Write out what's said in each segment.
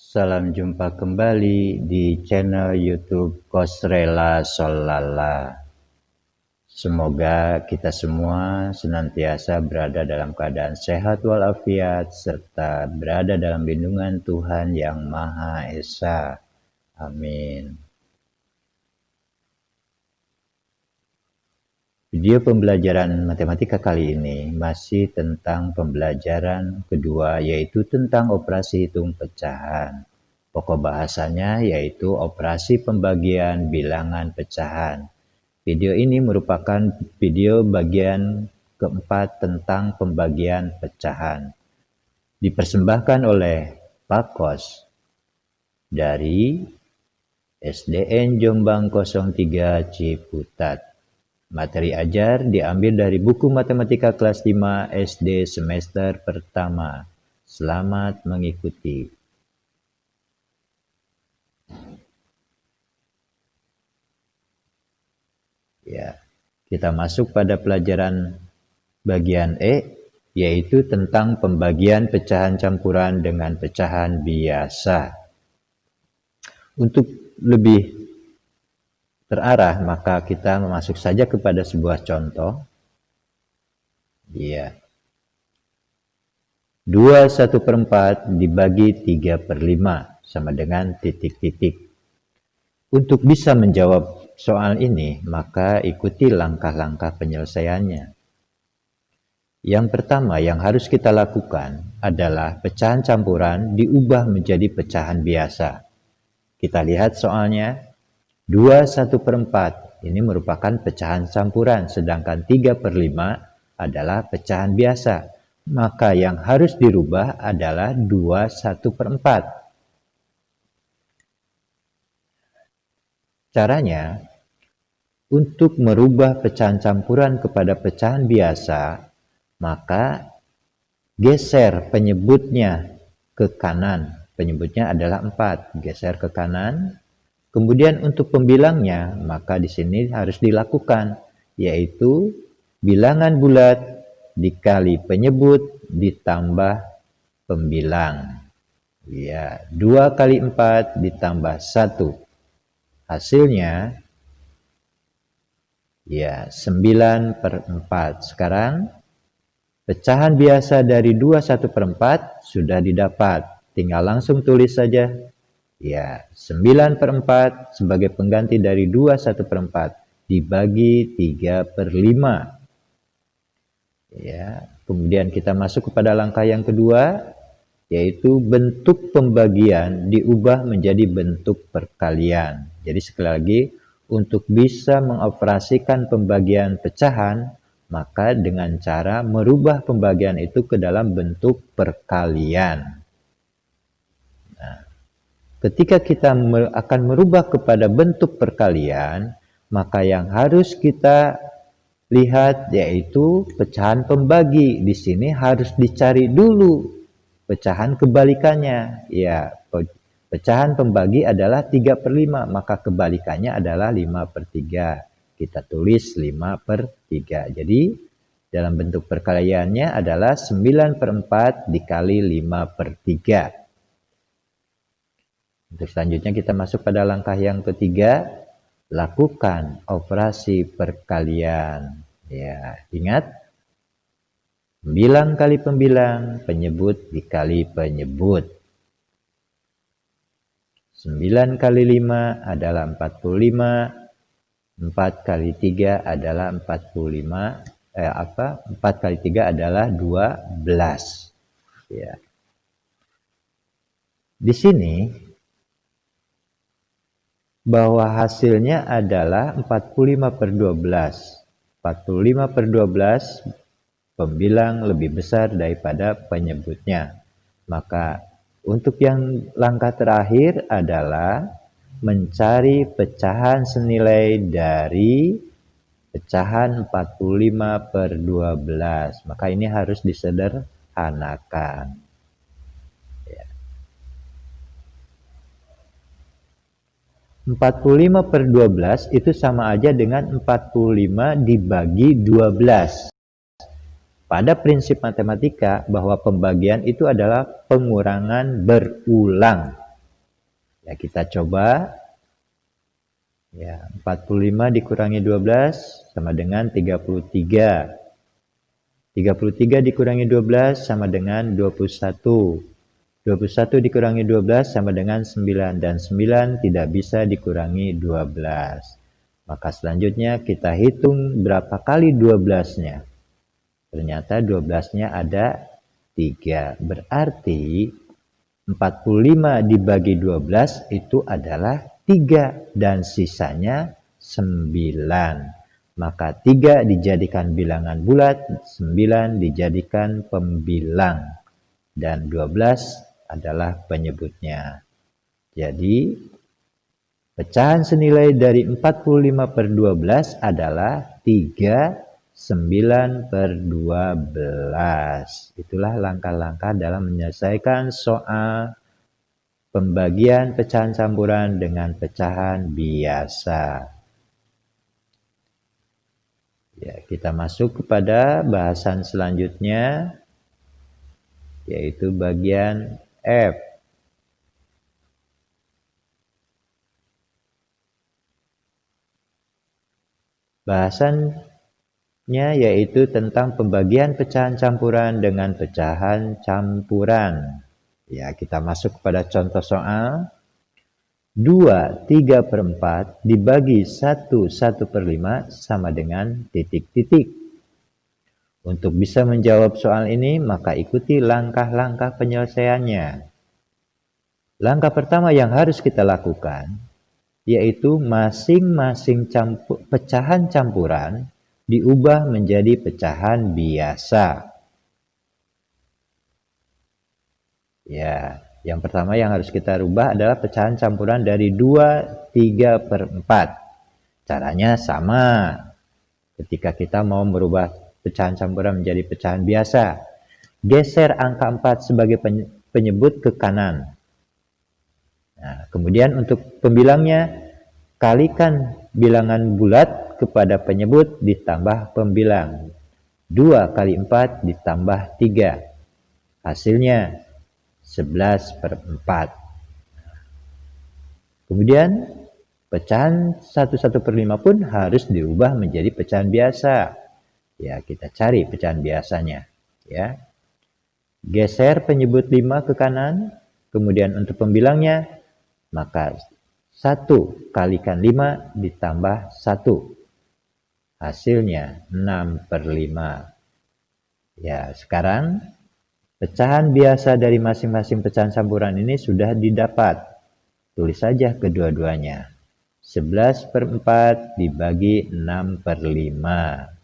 Salam jumpa kembali di channel YouTube Kosrela Solala. Semoga kita semua senantiasa berada dalam keadaan sehat walafiat serta berada dalam lindungan Tuhan Yang Maha Esa. Amin. Video pembelajaran matematika kali ini masih tentang pembelajaran kedua, yaitu tentang operasi hitung pecahan. Pokok bahasanya yaitu operasi pembagian bilangan pecahan. Video ini merupakan video bagian keempat tentang pembagian pecahan. Dipersembahkan oleh Pak Kos dari SDN Jombang 03 Ciputat. Materi ajar diambil dari buku Matematika kelas 5 SD semester pertama. Selamat mengikuti. Ya, kita masuk pada pelajaran bagian E, yaitu tentang pembagian pecahan campuran dengan pecahan biasa. Untuk lebih terarah, maka kita masuk saja kepada sebuah contoh. Ya. 2/1/4 dibagi 3/5 sama dengan titik-titik. Untuk bisa menjawab soal ini, maka ikuti langkah-langkah penyelesaiannya. Yang pertama yang harus kita lakukan adalah pecahan campuran diubah menjadi pecahan biasa. Kita lihat soalnya. 2/1/4 ini merupakan pecahan campuran, sedangkan 3/5 adalah pecahan biasa. Maka yang harus dirubah adalah 2/1/4. Caranya, untuk merubah pecahan campuran kepada pecahan biasa, maka geser penyebutnya ke kanan. Penyebutnya adalah 4, geser ke kanan. Kemudian untuk pembilangnya, maka di sini harus dilakukan, yaitu bilangan bulat dikali penyebut ditambah pembilang. Ya, 2 kali 4 ditambah 1. Hasilnya, ya, 9/4. Sekarang, pecahan biasa dari 2/1/4 sudah didapat. Tinggal langsung tulis saja. Ya, 9/4 sebagai pengganti dari 2/1/4 dibagi 3/5. Ya, kemudian kita masuk kepada langkah yang kedua, yaitu bentuk pembagian diubah menjadi bentuk perkalian. Jadi sekali lagi, untuk bisa mengoperasikan pembagian pecahan, maka dengan cara merubah pembagian itu ke dalam bentuk perkalian. Nah, ketika kita akan merubah kepada bentuk perkalian, maka yang harus kita lihat yaitu pecahan pembagi. Di sini harus dicari dulu pecahan kebalikannya. Ya, pecahan pembagi adalah 3/5, maka kebalikannya adalah 5/3. Kita tulis 5/3. Jadi, dalam bentuk perkaliannya adalah 9/4 dikali 5/3. Untuk selanjutnya kita masuk pada langkah yang ketiga, lakukan operasi perkalian. Ya, ingat, pembilang kali pembilang, penyebut dikali penyebut. 9 kali 5 adalah 45, 4 kali 3 adalah 45, 4 kali 3 adalah 12. Ya. Di sini, bahwa hasilnya adalah 45/12. 45/12 pembilang lebih besar daripada penyebutnya. Maka untuk yang langkah terakhir adalah mencari pecahan senilai dari pecahan 45/12. Maka ini harus disederhanakan. Ya. 45/12 itu sama aja dengan 45 dibagi 12. Pada prinsip matematika bahwa pembagian itu adalah pengurangan berulang. Ya, kita coba. Ya, 45 dikurangi 12 sama dengan 33. 33 dikurangi 12 sama dengan 21. 21 dikurangi 12 sama dengan 9. Dan 9 tidak bisa dikurangi 12. Maka selanjutnya kita hitung berapa kali 12-nya. Ternyata 12-nya ada 3. Berarti 45 dibagi 12 itu adalah 3. Dan sisanya 9. Maka 3 dijadikan bilangan bulat, 9 dijadikan pembilang. Dan 12 adalah penyebutnya. Jadi, pecahan senilai dari 45 per 12 adalah 39 per 12. Itulah langkah-langkah dalam menyelesaikan soal pembagian pecahan campuran dengan pecahan biasa. Ya, kita masuk kepada bahasan selanjutnya, yaitu bagian F. Bahasannya yaitu tentang pembagian pecahan campuran dengan pecahan campuran. Ya, kita masuk kepada contoh soal. 2 3/4 dibagi 1/1/5 sama dengan titik-titik. Untuk bisa menjawab soal ini, maka ikuti langkah-langkah penyelesaiannya. Langkah pertama yang harus kita lakukan, yaitu masing-masing pecahan campuran diubah menjadi pecahan biasa. Ya, yang pertama yang harus kita rubah adalah pecahan campuran dari 2 3/4. Caranya sama. Ketika kita mau merubah pecahan campuran menjadi pecahan biasa, geser angka 4 sebagai penyebut ke kanan. Nah, kemudian untuk pembilangnya, kalikan bilangan bulat kepada penyebut ditambah pembilang. 2 kali 4 ditambah 3. Hasilnya 11/4. Kemudian pecahan 1/1/5 pun harus diubah menjadi pecahan biasa. Ya, kita cari pecahan biasanya. Ya. Geser penyebut 5 ke kanan. Kemudian untuk pembilangnya, maka 1 kalikan 5 ditambah 1. Hasilnya 6/5. Ya, sekarang pecahan biasa dari masing-masing pecahan campuran ini sudah didapat. Tulis saja kedua-duanya. 11/4 dibagi 6/5.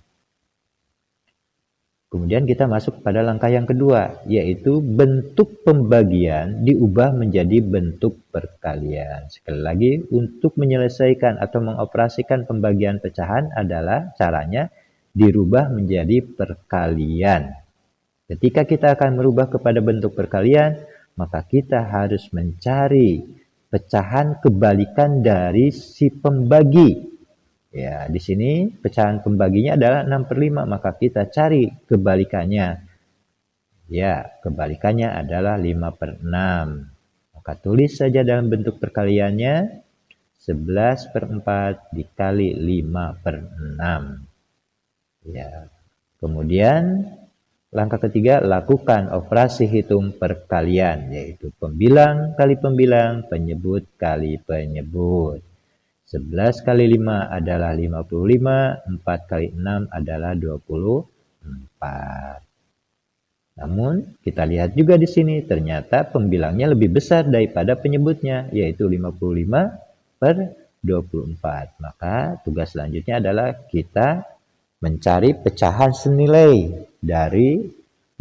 Kemudian kita masuk pada langkah yang kedua, yaitu bentuk pembagian diubah menjadi bentuk perkalian. Sekali lagi, untuk menyelesaikan atau mengoperasikan pembagian pecahan adalah caranya dirubah menjadi perkalian. Ketika kita akan merubah kepada bentuk perkalian, maka kita harus mencari pecahan kebalikan dari si pembagi. Ya, di sini pecahan pembaginya adalah 6/5, maka kita cari kebalikannya. Ya, kebalikannya adalah 5/6. Maka tulis saja dalam bentuk perkaliannya 11/4 dikali 5/6. Ya. Kemudian langkah ketiga, lakukan operasi hitung perkalian, yaitu pembilang kali pembilang, penyebut kali penyebut. 11 kali 5 adalah 55, 4 kali 6 adalah 24. Namun, kita lihat juga di sini, ternyata pembilangnya lebih besar daripada penyebutnya, yaitu 55/24. Maka, tugas selanjutnya adalah kita mencari pecahan senilai dari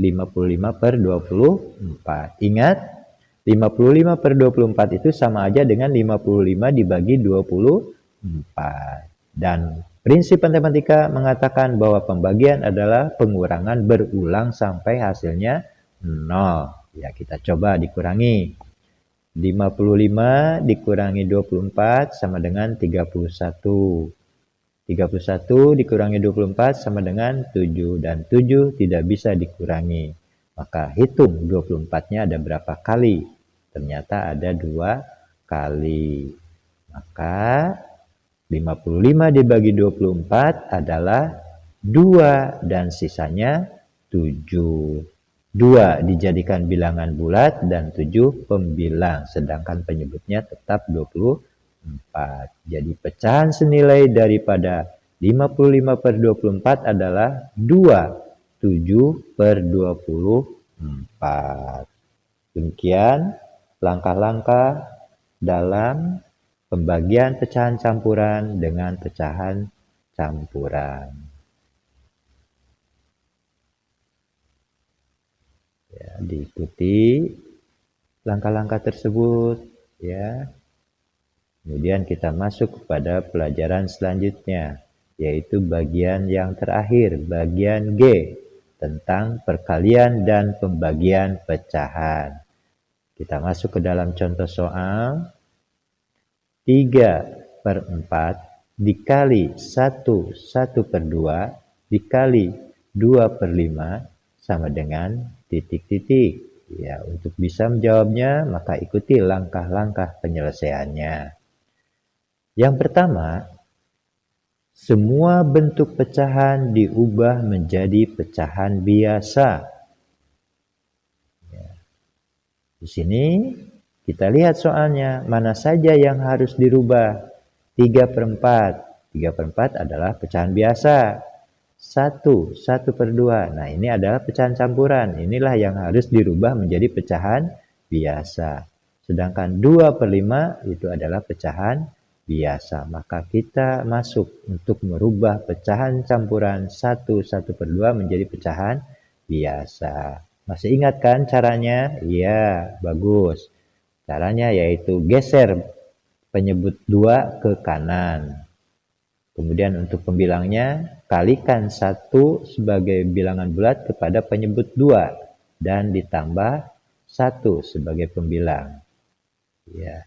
55/24. Ingat, 55/24 itu sama aja dengan 55 dibagi 24. Dan prinsip matematika mengatakan bahwa pembagian adalah pengurangan berulang sampai hasilnya 0. Ya, kita coba dikurangi. 55 dikurangi 24 sama dengan 31. 31 dikurangi 24 sama dengan 7. Dan 7 tidak bisa dikurangi. Maka hitung 24-nya ada berapa kali. Ternyata ada 2 kali. Maka 55 dibagi 24 adalah 2 dan sisanya 7. 2 dijadikan bilangan bulat dan 7 pembilang, sedangkan penyebutnya tetap 24. Jadi pecahan senilai daripada 55/24 adalah 2, 7/24. Demikian langkah-langkah dalam pembagian pecahan campuran dengan pecahan campuran. Ya, diikuti langkah-langkah tersebut ya. Kemudian kita masuk kepada pelajaran selanjutnya, yaitu bagian yang terakhir, bagian G, tentang perkalian dan pembagian pecahan. Kita masuk ke dalam contoh soal. 3/4 dikali 1/2 dikali 2/5 sama dengan titik-titik. Ya, untuk bisa menjawabnya, maka ikuti langkah-langkah penyelesaiannya. Yang pertama, semua bentuk pecahan diubah menjadi pecahan biasa. Ya. Di sini kita lihat soalnya, mana saja yang harus dirubah. 3/4. 3/4 adalah pecahan biasa. 1/2. Nah, ini adalah pecahan campuran. Inilah yang harus dirubah menjadi pecahan biasa. Sedangkan 2/5 itu adalah pecahan biasa. Maka kita masuk untuk merubah pecahan campuran 1/2 menjadi pecahan biasa. Masih ingat kan caranya? Iya, bagus. Caranya yaitu geser penyebut 2 ke kanan. Kemudian untuk pembilangnya, kalikan 1 sebagai bilangan bulat kepada penyebut 2 dan ditambah 1 sebagai pembilang. Ya.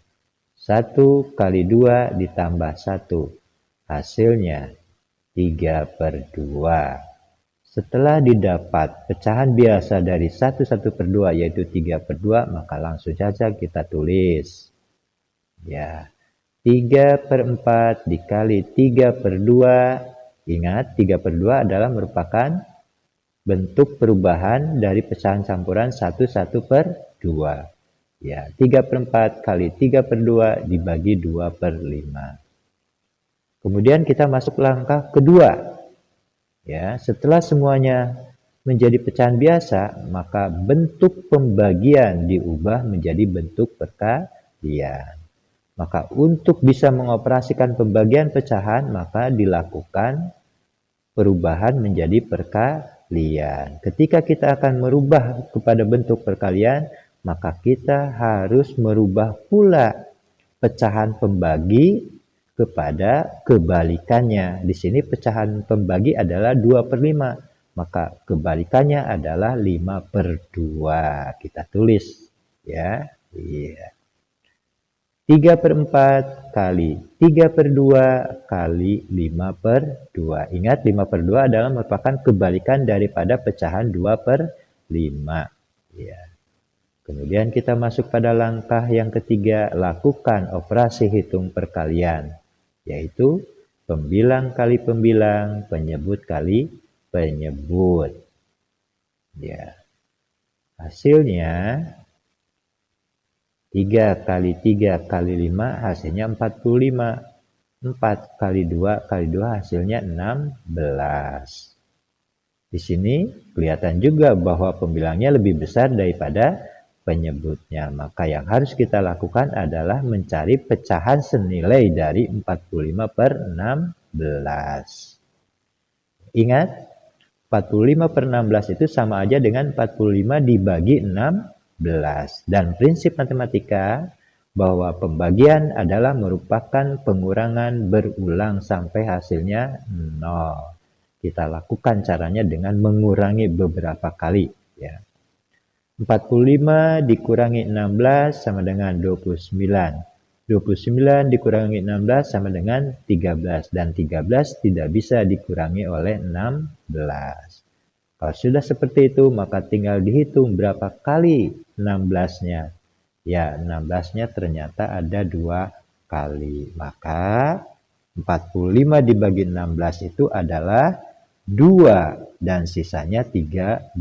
1 kali 2 ditambah 1. Hasilnya 3/2. Setelah didapat pecahan biasa dari 1/2 yaitu 3/2, maka langsung saja kita tulis. Ya. 3/4 dikali 3/2. Ingat, 3/2 adalah merupakan bentuk perubahan dari pecahan campuran 1/2. Ya, 3/4 kali 3/2 dibagi 2/5. Kemudian kita masuk langkah kedua. Ya, setelah semuanya menjadi pecahan biasa, maka bentuk pembagian diubah menjadi bentuk perkalian. Maka untuk bisa mengoperasikan pembagian pecahan, maka dilakukan perubahan menjadi perkalian. Ketika kita akan merubah kepada bentuk perkalian, maka kita harus merubah pula pecahan pembagi kepada kebalikannya. Di sini pecahan pembagi adalah 2/5, maka kebalikannya adalah 5/2. Kita tulis ya. Iya. 3/4 kali 3/2 kali 5/2. Ingat, 5/2 adalah merupakan kebalikan daripada pecahan 2/5. Ya. Kemudian kita masuk pada langkah yang ketiga, lakukan operasi hitung perkalian, yaitu pembilang kali pembilang, penyebut kali penyebut. Ya. Hasilnya 3 kali 3 kali 5 hasilnya 45. 4 kali 2 kali 2 hasilnya 16. Di sini kelihatan juga bahwa pembilangnya lebih besar daripada penyebutnya. Maka yang harus kita lakukan adalah mencari pecahan senilai dari 45/16. Ingat, 45/16 itu sama aja dengan 45 dibagi 16. Dan prinsip matematika bahwa pembagian adalah merupakan pengurangan berulang sampai hasilnya 0. Kita lakukan caranya dengan mengurangi beberapa kali. Ya. 45 dikurangi 16 sama dengan 29. 29 dikurangi 16 sama dengan 13. Dan 13 tidak bisa dikurangi oleh 16. Kalau sudah seperti itu, maka tinggal dihitung berapa kali 16-nya. Ya, 16-nya ternyata ada 2 kali. Maka 45 dibagi 16 itu adalah 2 dan sisanya 13.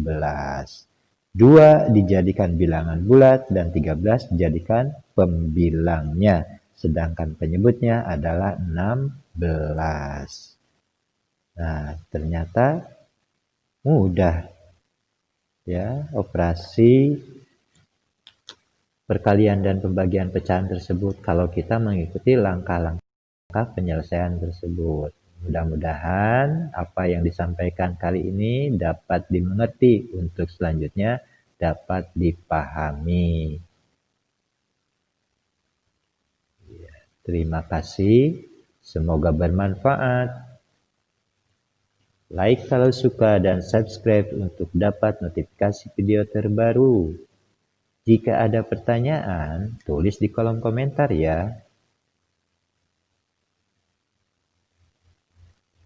2 dijadikan bilangan bulat dan 13 dijadikan pembilangnya. Sedangkan penyebutnya adalah 16. Nah, ternyata mudah ya operasi perkalian dan pembagian pecahan tersebut kalau kita mengikuti langkah-langkah penyelesaian tersebut. Mudah-mudahan apa yang disampaikan kali ini dapat dimengerti untuk selanjutnya dapat dipahami. Terima kasih, semoga bermanfaat. Like kalau suka dan subscribe untuk dapat notifikasi video terbaru. Jika ada pertanyaan, tulis di kolom komentar ya.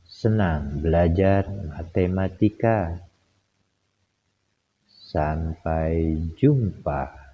Senang belajar matematika. Sampai jumpa.